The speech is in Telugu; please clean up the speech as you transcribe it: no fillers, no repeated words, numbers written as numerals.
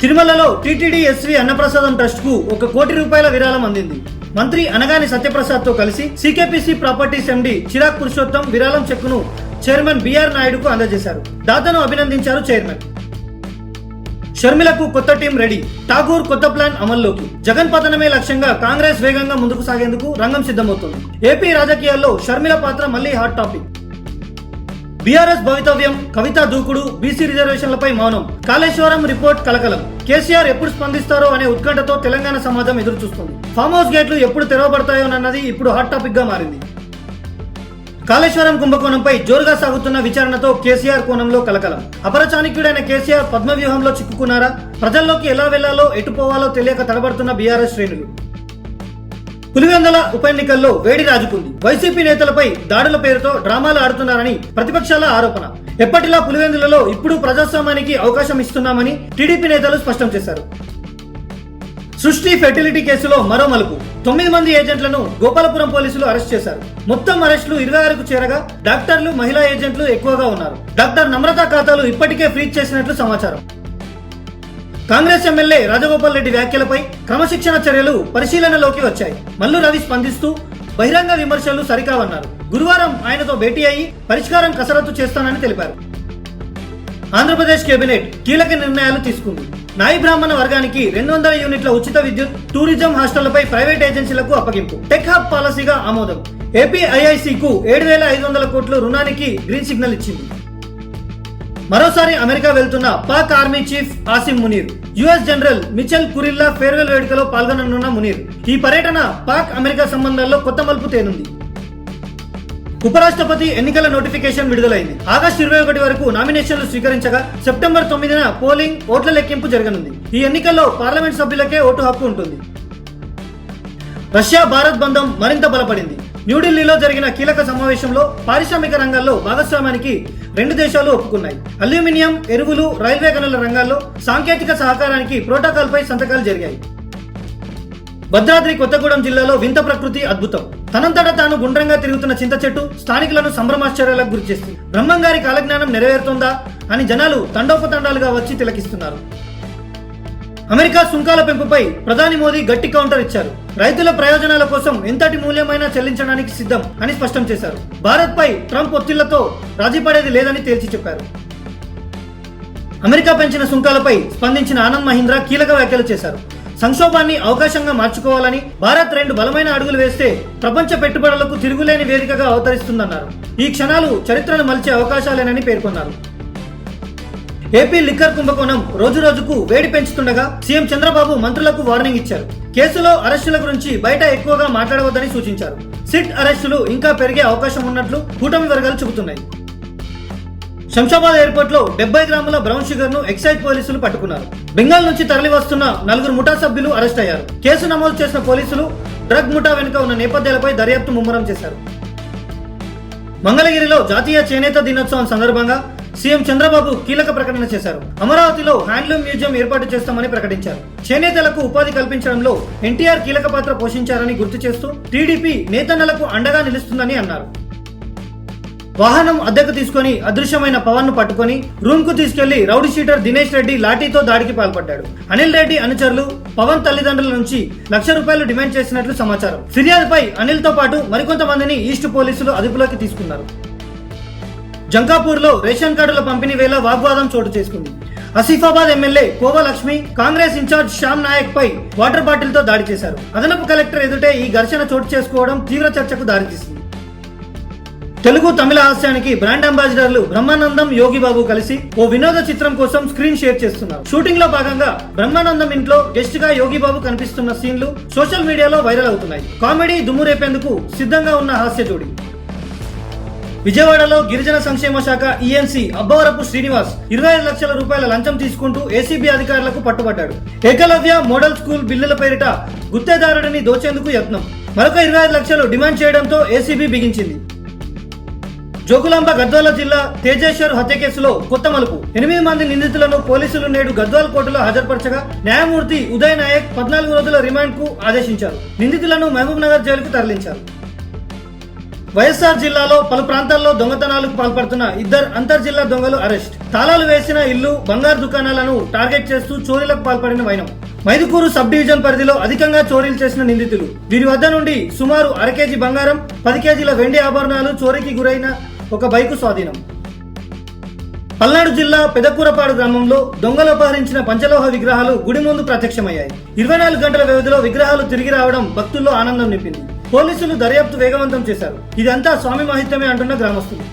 తిరుమలలో టీటీడీ ఎస్వి అన్నప్రసాదం ట్రస్ట్ కు 1 కోటి రూపాయల విరాళం అందింది. మంత్రి అనగాని సత్యప్రసాద్ తో కలిసి సికేపీసీ ప్రాపర్టీస్ ఎండి చిరాగ్ పురుషోత్తం విరాళం చెక్కును చైర్మన్ బిఆర్ నాయుడుకు అందజేశారు. దాతను అభినందించారు చైర్మన్. షర్మిలకు కొత్త టీం రెడీ. ఠాగూర్ కొత్త ప్లాన్ అమల్లోకి. జగన్ పతనమే లక్ష్యంగా కాంగ్రెస్ వేగంగా ముందుకు సాగేందుకు రంగం సిద్ధమవుతోంది. ఏపీ రాజకీయాల్లో షర్మిల పాత్ర మళ్లీ హాట్ టాపిక్. బీఆర్ఎస్ భవితవ్యం, కవిత దూకుడు, బీసీ రిజర్వేషన్లపై మౌనం, కాళేశ్వరం రిపోర్ట్ కలకలం. కేసీఆర్ ఎప్పుడు స్పందిస్తారో అనే ఉత్కంఠతో తెలంగాణ సమాజం ఎదురుచూస్తుంది. ఫామ్ హౌస్ గేట్లు ఎప్పుడు తెరవబడతాయోనన్నది ఇప్పుడు హాట్ టాపిక్ గా మారింది. కాళేశ్వరం కుంభకోణంపై జోరుగా సాగుతున్న విచారణతో కేసీఆర్ కోణంలో కలకలం. అపరచాణిక్యుడైన కేసీఆర్ పద్మవ్యూహంలో చిక్కుకున్నారా? ప్రజల్లోకి ఎలా వెళ్లాలో ఎటు పోవాలో తెలియక తడబడుతున్న బీఆర్ఎస్ శ్రేణులు. పులివెందుల ఉప ఎన్నికల్లో వేడి రాజుకుంది. వైసీపీ నేతలపై దాడుల పేరుతో డ్రామాలు ఆడుతున్నారని ప్రతిపక్షాల ఆరోపణ. ఎప్పటిలా పులివెందులలో ఇప్పుడు ప్రజాస్వామ్యానికి అవకాశం ఇస్తున్నామని టీడీపీ నేతలు స్పష్టం చేశారు. సృష్టి ఫెర్టిలిటీ కేసులో మరో మలుపు. 9 మంది ఏజెంట్లను గోపాలపురం పోలీసులు అరెస్ట్ చేశారు. మొత్తం అరెస్టులు 26కు చేరగా డాక్టర్లు, మహిళా ఏజెంట్లు ఎక్కువగా ఉన్నారు. డాక్టర్ నమ్రత ఖాతాలు ఇప్పటికే ఫ్రీజ్ చేసినట్లు సమాచారం. కాంగ్రెస్ ఎమ్మెల్యే రాజగోపాల్ రెడ్డి వ్యాఖ్యలపై క్రమశిక్షణ చర్యలు పరిశీలనలోకి వచ్చాయి. మల్లు రవి స్పందిస్తూ బహిరంగ విమర్శలు సరికావన్నారు. గురువారం ఆయనతో భేటీ అయ్యి పరిష్కారం కసరత్తు చేస్తానని తెలిపారు. ఆంధ్రప్రదేశ్ కేబినెట్ కీలక నిర్ణయాలు తీసుకుంది. నాయి బ్రాహ్మణ వర్గానికి 200 యూనిట్ల ఉచిత విద్యుత్, టూరిజం హాస్టళ్లపై ప్రైవేట్ ఏజెన్సీలకు అప్పగింపు, టెక్ హబ్ పాలసీగా ఆమోదం. ఏపీ ఐఐసికు 7,500 కోట్ల రుణానికి గ్రీన్ సిగ్నల్ ఇచ్చింది. మరోసారి అమెరికా వెళ్తున్న Pak army chief Asim Munir. US general Michael Kurilla farewell వేడుకలో పాల్గొననున్న మునీర్. ఈ పర్యటన పాక్ అమెరికా సంబంధాల్లో కొత్త మలుపు తేనుంది. ఉపరాష్ట్రపతి ఎన్నికల నోటిఫికేషన్ విడుదలైంది. ఆగస్టు 21 వరకు నామినేషన్లు స్వీకరించగా సెప్టెంబర్ 9న పోలింగ్, ఓట్ల లెక్కింపు జరగనుంది. ఈ ఎన్నికల్లో పార్లమెంట్ సభ్యులకే ఓటు హక్కు ఉంటుంది. రష్యా భారత్ బంధం మరింత బలపడింది. న్యూఢిల్లీలో జరిగిన కీలక సమావేశంలో పారిశ్రామిక రంగాల్లో భాగస్వామ్యానికి 2 దేశాలు ఒప్పుకున్నాయి. అల్యూమినియం, ఎరువులు, రైల్వే గనుల రంగాల్లో సాంకేతిక సహకారానికి ప్రోటోకాల్ పై సంతకాలు జరిగాయి. భద్రాద్రి కొత్తగూడెం జిల్లాలో వింత ప్రకృతి అద్భుతం. తనంతట తాను గుండ్రంగా తిరుగుతున్న చింత చెట్టు స్థానికులను సంభ్రమాశ్చర్యాలకు గురిచేస్తుంది. బ్రహ్మంగారి కాలజ్ఞానం నెరవేరుతుందా అని జనాలు తండోపతండాలుగా వచ్చి తిలకిస్తున్నారు. అమెరికా సుంకాల పెంపుపై ప్రధాని మోదీ గట్టి కౌంటర్ ఇచ్చారు. రైతుల ప్రయోజనాల కోసం ఎంతటి మూల్యమైనా చెల్లించడానికి సిద్ధం అని స్పష్టం చేశారు. భారత్ పై ట్రంప్ ఒత్తిళ్లతో రాజీ పడేది లేదని తేల్చి చెప్పారు. అమెరికా పెంచిన సుంకాలపై స్పందించిన ఆనంద్ మహీంద్రా కీలక వ్యాఖ్యలు చేశారు. సంక్షోభాన్ని అవకాశంగా మార్చుకోవాలని, భారత్ 2 బలమైన అడుగులు వేస్తే ప్రపంచ పెట్టుబడులకు తిరుగులేని వేదికగా అవతరిస్తుందన్నారు. ఈ క్షణాలు చరిత్రను మలిచే అవకాశాలేనని పేర్కొన్నారు. ఏపీ లిక్కర్ కుంభకోణం రోజురోజుకు వేడి పెంచుతుండగా సీఎం చంద్రబాబు మంత్రులకు వార్నింగ్ ఇచ్చారు. కేసులో అరెస్టుల గురించి బయట ఎక్కువగా మాట్లాడవద్దని సూచించారు. సిట్ అరెస్టులు ఇంకా పెరిగే అవకాశం ఉన్నట్లు కూటమి వర్గాలు చెబుతున్నాయి. శంషాబాద్ ఎయిర్పోర్ట్ లో 70 గ్రాముల బ్రౌన్ షుగర్ ను ఎక్సైజ్ పోలీసులు పట్టుకున్నారు. బెంగాల్ నుంచి తరలి వస్తున్న 4 ముఠా సభ్యులు అరెస్ట్ అయ్యారు. కేసు నమోదు చేసిన పోలీసులు డ్రగ్ ముఠా వెనుక ఉన్న నేపథ్యాలపై దర్యాప్తు ముమ్మరం చేశారు. మంగళగిరిలో జాతీయ చేనేత దినోత్సవం సందర్భంగా సీఎం చంద్రబాబు కీలక ప్రకటన చేశారు. అమరావతిలో హ్యాండ్లూమ్ మ్యూజియం ఏర్పాటు చేస్తామని ప్రకటించారు. చేనేతలకు ఉపాధి కల్పించడంలో ఎన్టీఆర్ కీలక పాత్ర పోషించారని గుర్తు చేస్తూ టీడీపీ నేతన్నలకు అండగా నిలుస్తుందని అన్నారు. వాహనం అద్దెకు తీసుకుని అదృశ్యమైన పవన్ ను పట్టుకుని రూమ్ కు తీసుకెళ్లి రౌడీ షీటర్ దినేష్ రెడ్డి లాఠీతో దాడికి పాల్పడ్డాడు. అనిల్ రెడ్డి అనుచరులు పవన్ తల్లిదండ్రుల నుంచి ₹1,00,000 డిమాండ్ చేసినట్లు సమాచారం. ఫిర్యాదుపై అనిల్ తో పాటు మరికొంతమందిని ఈస్ట్ పోలీసులు అదుపులోకి తీసుకున్నారు. జంకాపూర్ లో రేషన్ కార్డుల పంపిణీ వేళ వాగ్వాదం చోటు చేసుకుంది. ఆసిఫాబాద్ ఎమ్మెల్యే కోవ లక్ష్మి కాంగ్రెస్ ఇన్ఛార్జ్ శ్యామ్ నాయక్ పై వాటర్ బాటిల్ తో దాడి చేశారు. అదనపు కలెక్టర్ ఎదుటే ఈ ఘర్షణ చోటు చేసుకోవడం తీవ్ర చర్చకు దారితీసింది. తెలుగు తమిళ హాస్యానికి బ్రాండ్ అంబాసిడర్లు బ్రహ్మానందం, యోగిబాబు కలిసి ఓ వినోద చిత్రం కోసం స్క్రీన్ షేర్ చేస్తున్నారు. షూటింగ్ లో భాగంగా బ్రహ్మానందం ఇంట్లో గెస్ట్ గా యోగిబాబు కనిపిస్తున్న సీన్లు సోషల్ మీడియాలో వైరల్ అవుతున్నాయి. కామెడీ దుమ్ము రేపేందుకు సిద్ధంగా ఉన్న హాస్య జోడి. విజయవాడలో గిరిజన సంక్షేమ శాఖ ఈఎన్సీ అబ్బవరపు శ్రీనివాస్ 25 లక్షల రూపాయల లంచం తీసుకుంటూ ఏసీబీ అధికారులకు పట్టుబడ్డాడు. ఏకలవ్య మోడల్ స్కూల్ బిల్లుల పేరిట గుత్తేదారుడిని దోచేందుకు యత్నం. మరొక 25 లక్షలు డిమాండ్ చేయడంతో ఏసీబీ బిగించింది. జోగులాంబ గద్వాల జిల్లా తేజేశ్వర్ హత్య కేసులో కొత్త మలుపు. 8 మంది నిందితులను పోలీసులు నేడు గద్వాల్ కోర్టులో హాజరుపరచగా న్యాయమూర్తి ఉదయ్ నాయక్ 14 రోజుల రిమాండ్ కు ఆదేశించారు. నిందితులను మహబూబ్ నగర్ జైలుకు తరలించారు. వైఎస్ఆర్ జిల్లాలో పలు ప్రాంతాల్లో దొంగతనాలకు పాల్పడుతున్న ఇద్దరు అంతర్జిల్లా దొంగలు అరెస్ట్. తాళాలు వేసిన ఇల్లు, బంగారు దుకాణాలను టార్గెట్ చేస్తూ చోరీలకు పాల్పడిన వైనం. మైదుకూరు సబ్ డివిజన్ పరిధిలో అధికంగా చోరీలు చేసిన నిందితులు. వీరి వద్ద నుండి సుమారు 1/2 కేజీ బంగారం, 10 కేజీల వెండి ఆభరణాలు, చోరీకి గురైన ఒక బైకు స్వాధీనం. పల్నాడు జిల్లా పెదకూరపాడు గ్రామంలో దొంగలు అపహరించిన పంచలోహ విగ్రహాలు గుడి ముందు ప్రత్యక్షమయ్యాయి. 24 గంటల వ్యవధిలో విగ్రహాలు తిరిగి రావడం భక్తుల్లో ఆనందం నింపింది. పోలీసులు దర్యాప్తు వేగవంతం చేశారు. ఇదంతా స్వామి మహిత్యమే అంటున్న గ్రామస్తులు.